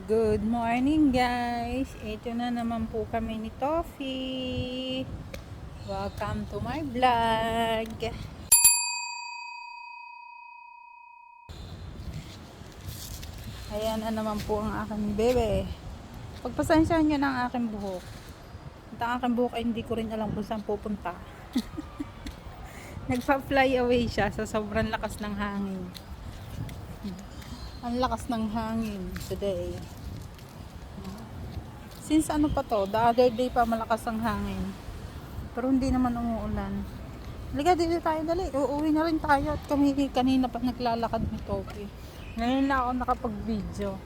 Good morning guys! Ito na naman po kami ni Toffee. Welcome to my vlog. Ayan na naman po ang aking bebe. Pagpasensyahan nyo ng aking buhok. At ang aking buhok ay hindi ko rin alam kung saan pupunta. Nagpa-fly away siya sa sobrang lakas ng hangin. Ang lakas ng hangin today. Since ano pa to, the other day pa malakas ang hangin. Pero hindi naman umuulan. Halika dito tayo, dali. Uuwi na rin tayo at kami kanina pa naglalakad ni Topi. Ngayon na ako nakapag-video.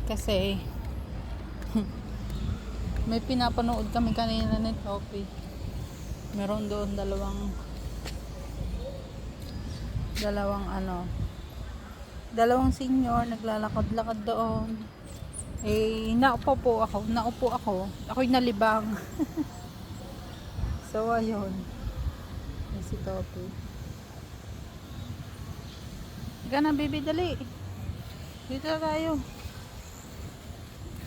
Kasi may pinapanood kami kanina ni Topi. Meron doon dalawang senior naglalakad-lakad doon. Naupo ako. Ako'y nalibang. So ayun. Ay, si Topi. Higa na, baby, dali. Dito na tayo.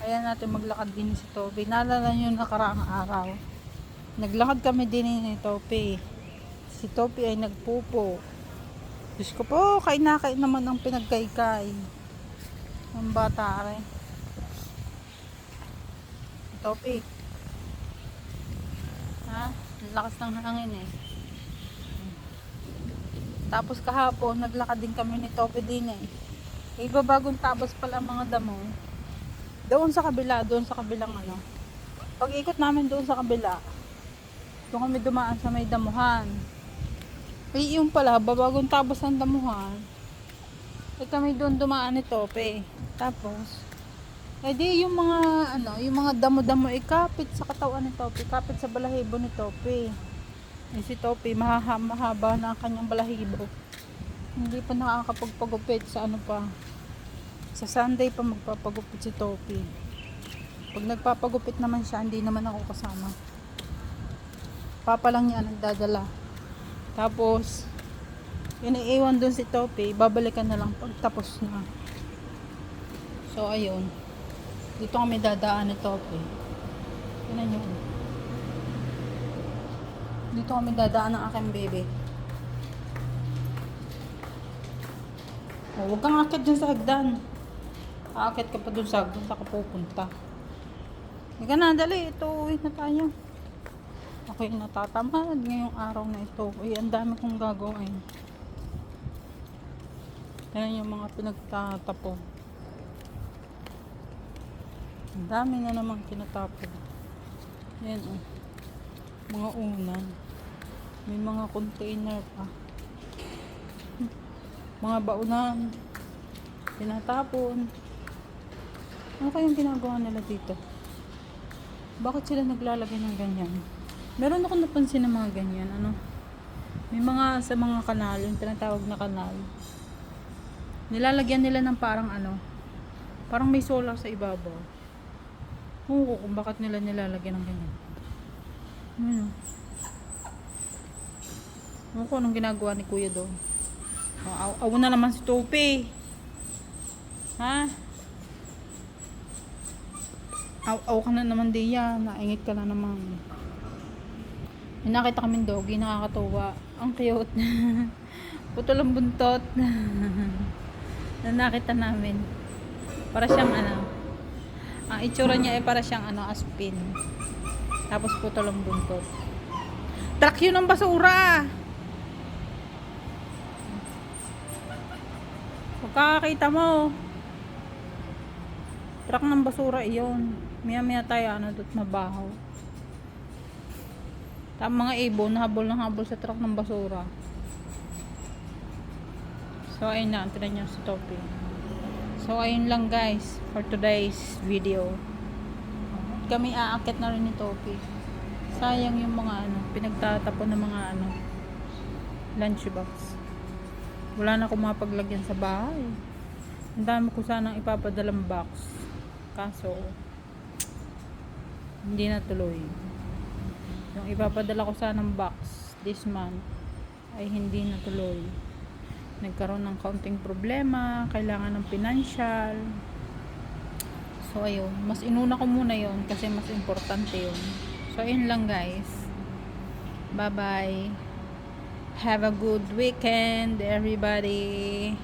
Kaya natin maglakad din si Topi. Naalala nyo nakaraang araw. Naglakad kami din ni Topi. Si Topi ay nagpupo. Diyos ko po, kain naman ang pinagkaykay. Ang bata rin. Topi. Ha? Ang lakas ng hangin eh. Tapos kahapon, naglakad din kami ni Topi din eh. Ibabagong tabas pala ang mga damo. Doon sa kabilang ano. Pag ikot namin doon sa kabila, doon kami dumaan sa may damuhan. Ay, yung pala, babagong tabas ang damuhan. Ay kami doon dumaan ni Topi. Tapos, di yung mga damo-damo ikapit sa katawan ni Topi, kapit sa balahibo ni Topi. Si Topi, mahaba na ang kanyang balahibo. Hindi pa nakakapagpagupit sa sa Sunday pa magpapagupit si Topi. Pag nagpapagupit naman siya, hindi naman ako kasama. Papa lang niya nagdadala. Tapos, iniiwan doon si Topi, babalikan na lang pag tapos na. So, ayun. Dito kami dadaan ni Topi. Tingnan nyo. Dito kami dadaan ng aking baby. Huwag kang akit dyan sa hagdan. Aakit ka pa dun sa hagdan, saan ka pupunta. Hindi na, dali. Ito, uwi na tayo. Ako'y natatamad ngayong araw na ito. Uy, ang dami kong gagawin. Tingnan yung mga pinagtatapon. Ang dami na namang kinatapon. Yan mga unan. May mga container pa. Mga baunan. Tinatapon. Ano kayang ginagawa nila dito? Bakit sila naglalagay ng ganyan? Meron ako napansin ng mga ganyan. May sa mga kanal, yung tinatawag na kanal. Nilalagyan nila ng parang parang may solar sa ibabaw. Kung bakit nila nilalagyan ng ganyan. Kung anong ginagawa ni Kuya doon. Aw na naman si Topi. Ha? Aw ka na naman diyan. Naingit ka na naman. May nakita kaming doggy, nakakatuwa. Ang cute. Putol ang buntot. Na nakita namin. Para siyang ang itsura niya ay para siyang aspin. Tapos putol ang buntot. Truck yun ang basura. Pagkakakita mo, truck ng basura iyon. Maya tayo doon mabaho. Tapos mga ibon habol sa truck ng basura. So ayun na, tignan niyo si Topi. So ayun lang guys for today's video. Kami aakit na rin ni Topi. Sayang yung mga pinagtatapon ng mga lunchbox. Wala na akong mapaglagyan sa bahay. Ang dami ko sanang ipapadalang box. Kaso hindi na tuloy. Yung ipapadala ko sanang box this month ay hindi na tuloy. Nagkaroon ng kaunting problema, kailangan ng financial. So ayun, mas inuna ko muna yon kasi mas importante yun. So ayun lang guys. Bye bye. Have a good weekend everybody.